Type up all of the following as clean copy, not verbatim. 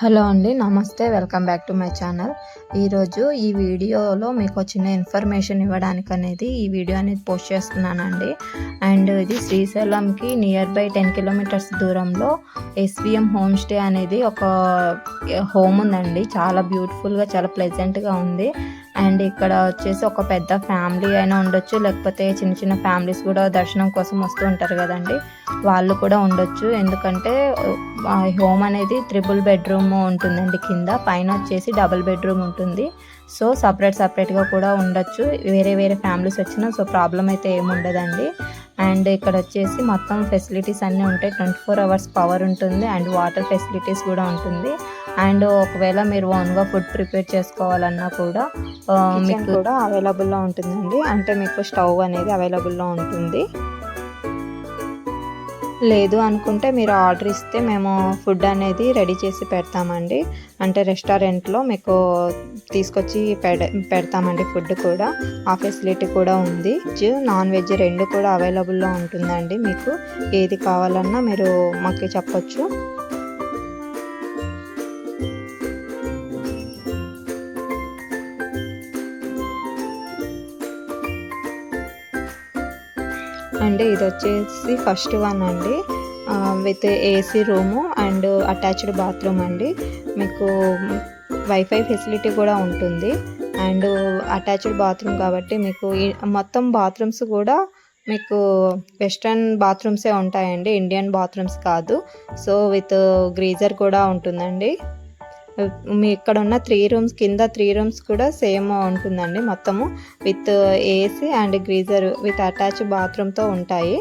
Hello అండి. నమస్తే. Welcome back to my channel. ఈరోజు ఈ వీడియోలో మీకు చిన్న ఇన్ఫర్మేషన్ ఇవ్వడానికనేది ఈ వీడియో అనేది పోస్ట్ చేస్తున్నానండి. అండ్ ఇది శ్రీశైలంకి నియర్ బై 10 కిలోమీటర్స్ దూరంలో ఎస్విఎం హోమ్ స్టే అనేది ఒక హోమ్ ఉందండి. చాలా బ్యూటిఫుల్గా, చాలా ప్లెజెంట్గా ఉంది. అండ్ ఇక్కడ వచ్చేసి ఒక పెద్ద ఫ్యామిలీ అయినా ఉండొచ్చు, లేకపోతే చిన్న చిన్న ఫ్యామిలీస్ కూడా దర్శనం కోసం వస్తూ ఉంటారు కదండి, వాళ్ళు కూడా ఉండొచ్చు. ఎందుకంటే హోమ్ అనేది 3 బెడ్రూమ్ ఉంటుందండి. కింద పైన వచ్చేసి 2 బెడ్రూమ్ ఉంటుంది. సో సపరేట్గా కూడా ఉండొచ్చు. వేరే వేరే ఫ్యామిలీస్ వచ్చినా సో ప్రాబ్లం అయితే ఏముండదండి. అండ్ ఇక్కడ వచ్చేసి మొత్తం ఫెసిలిటీస్ అన్నీ ఉంటాయి. 24 అవర్స్ పవర్ ఉంటుంది అండ్ వాటర్ ఫెసిలిటీస్ కూడా ఉంటుంది. అండ్ ఒకవేళ మీరు ఓన్గా ఫుడ్ ప్రిపేర్ చేసుకోవాలన్నా కూడా మీకు కూడా అవైలబుల్లో ఉంటుందండి. అంటే మీకు స్టవ్ అనేది అవైలబుల్లో ఉంటుంది. లేదు అనుకుంటే మీరు ఆర్డర్ ఇస్తే మేము ఫుడ్ అనేది రెడీ చేసి పెడతామండి. అంటే రెస్టారెంట్లో మీకు తీసుకొచ్చి పెడతామండి. ఫుడ్ కూడా ఆ ఫెసిలిటీ కూడా ఉంది. నాన్ వెజ్ 2 కూడా అవైలబుల్లో ఉంటుందండి. మీకు ఏది కావాలన్నా మీరు మాకు చెప్పొచ్చు. అండ్ ఇది వచ్చేసి ఫస్ట్ వన్ అండి, with AC room and attached bathroom అండి. మీకు వైఫై ఫెసిలిటీ కూడా ఉంటుంది. అండ్ అటాచ్డ్ బాత్రూమ్ కాబట్టి మీకు మొత్తం బాత్రూమ్స్ కూడా మీకు వెస్ట్రన్ బాత్రూమ్సే ఉంటాయండి, ఇండియన్ బాత్రూమ్స్ కాదు. సో విత్ గ్రీజర్ కూడా ఉంటుందండి. మీ ఇక్కడ ఉన్న 3 రూమ్స్ కింద 3 రూమ్స్ కూడా సేమ్ ఉంటుందండి. మొత్తము with AC and geyser with attach బాత్రూమ్తో ఉంటాయి.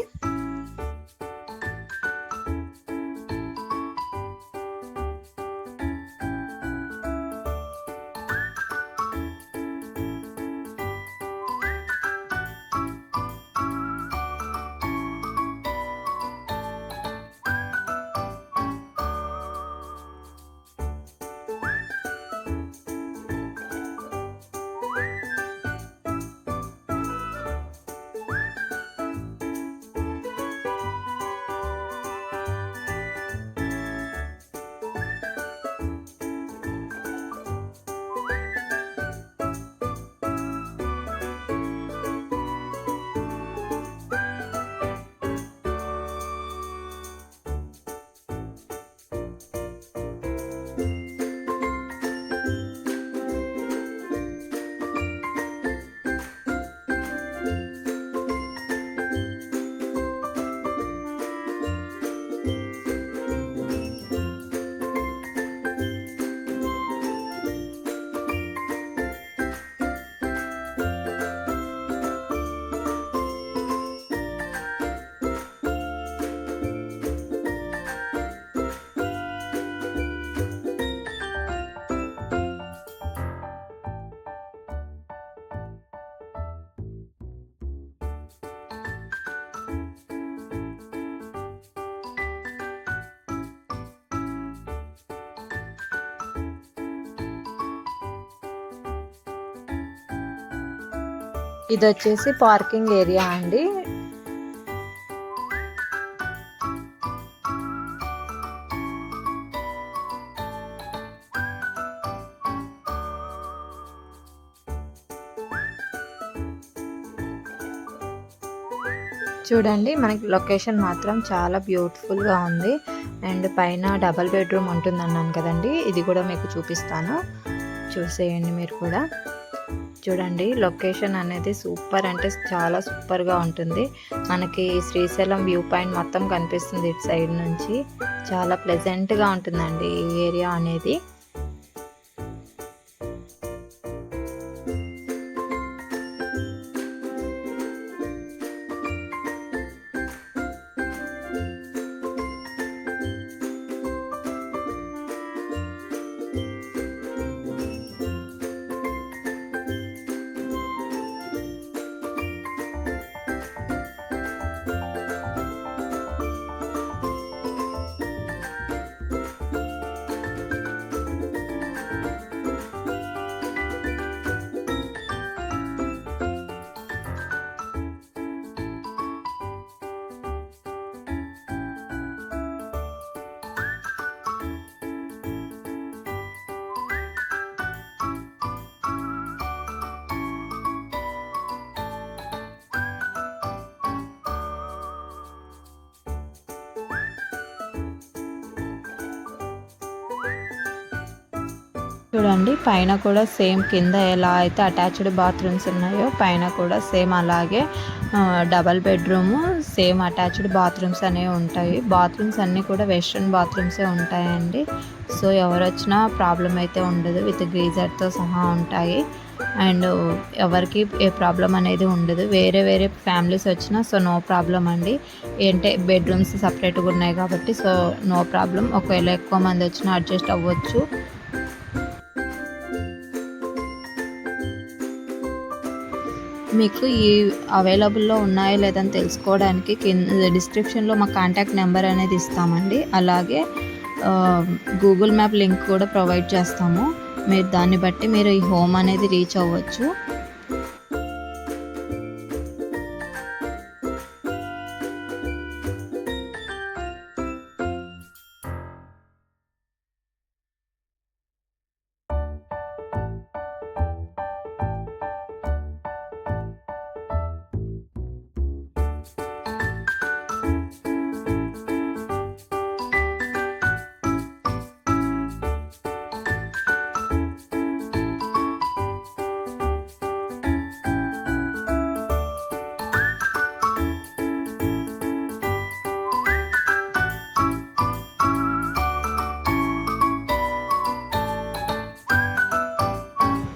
ఇది వచ్చేసి పార్కింగ్ ఏరియా అండి. చూడండి, మనకి లొకేషన్ మాత్రం చాలా బ్యూటిఫుల్గా ఉంది. అండ్ పైన 2 బెడ్రూమ్ ఉంటుంది అన్నాను కదండి, ఇది కూడా మీకు చూపిస్తాను, చూసేయండి మీరు కూడా. చూడండి, లొకేషన్ అనేది సూపర్ అంటే చాలా సూపర్గా ఉంటుంది. మనకి శ్రీశైలం వ్యూ పాయింట్ మొత్తం కనిపిస్తుంది ఇటు సైడ్ నుంచి. చాలా ప్లెజెంట్గా ఉంటుందండి ఈ ఏరియా అనేది. చూడండి పైన కూడా సేమ్ కింద ఎలా అయితే అటాచ్డ్ బాత్రూమ్స్ ఉన్నాయో పైన కూడా సేమ్ అలాగే double bedroom same attached bathrooms అనేవి ఉంటాయి. బాత్రూమ్స్ అన్నీ కూడా వెస్ట్రన్ బాత్రూమ్సే ఉంటాయండి. సో ఎవరు వచ్చినా ప్రాబ్లం అయితే ఉండదు, విత్ గీజర్తో సహా ఉంటాయి. అండ్ ఎవరికి ఏ ప్రాబ్లం అనేది ఉండదు. వేరే వేరే ఫ్యామిలీస్ వచ్చినా సో నో ప్రాబ్లం అండి. ఏంటంటే బెడ్రూమ్స్ సపరేట్గా ఉన్నాయి కాబట్టి సో నో ప్రాబ్లం. ఒకవేళ ఎక్కువ మంది వచ్చినా అడ్జస్ట్ అవ్వచ్చు. మీకు ఈ అవైలబుల్లో ఉన్నాయో లేదని తెలుసుకోవడానికి కింద డిస్క్రిప్షన్లో మా కాంటాక్ట్ నెంబర్ అనేది ఇస్తామండి. అలాగే గూగుల్ మ్యాప్ లింక్ కూడా ప్రొవైడ్ చేస్తాము. మీరు దాన్ని బట్టి మీరు ఈ హోమ్ అనేది రీచ్ అవ్వచ్చు.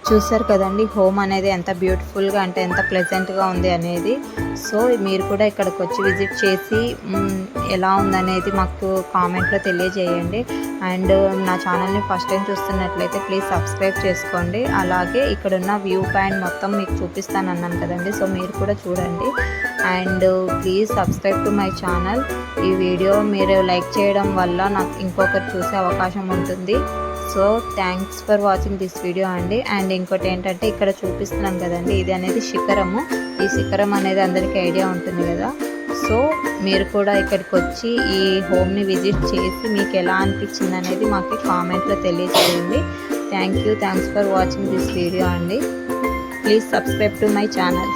చూసారు కదండి హోమ్ అనేది ఎంత బ్యూటిఫుల్గా అంటే ఎంత ప్లెజెంట్గా ఉంది అనేది. సో మీరు కూడా ఇక్కడికి వచ్చి విజిట్ చేసి ఎలా ఉందనేది మాకు కామెంట్లో తెలియజేయండి. అండ్ నా ఛానల్ని ఫస్ట్ టైం చూస్తున్నట్లయితే ప్లీజ్ సబ్స్క్రైబ్ చేసుకోండి. అలాగే ఇక్కడ ఉన్న వ్యూ పాయింట్ మొత్తం మీకు చూపిస్తాను అన్నాను కదండి, సో మీరు కూడా చూడండి. And please subscribe to my channel. ఈ వీడియో మీరు లైక్ చేయడం వల్ల నాకు ఇంకొకరు చూసే అవకాశం ఉంటుంది. So thanks for watching this video అండి. అండ్ ఇంకోటి ఏంటంటే ఇక్కడ చూపిస్తున్నాం కదండి, ఇది అనేది శిఖరము. ఈ శిఖరం అనేది అందరికీ ఐడియా ఉంటుంది కదా. సో మీరు కూడా ఇక్కడికి వచ్చి ఈ హోమ్ని విజిట్ చేసి మీకు ఎలా అనిపించింది అనేది మాకు కామెంట్లో తెలియజేయండి. Thanks for watching this video అండి. Please subscribe to my channel.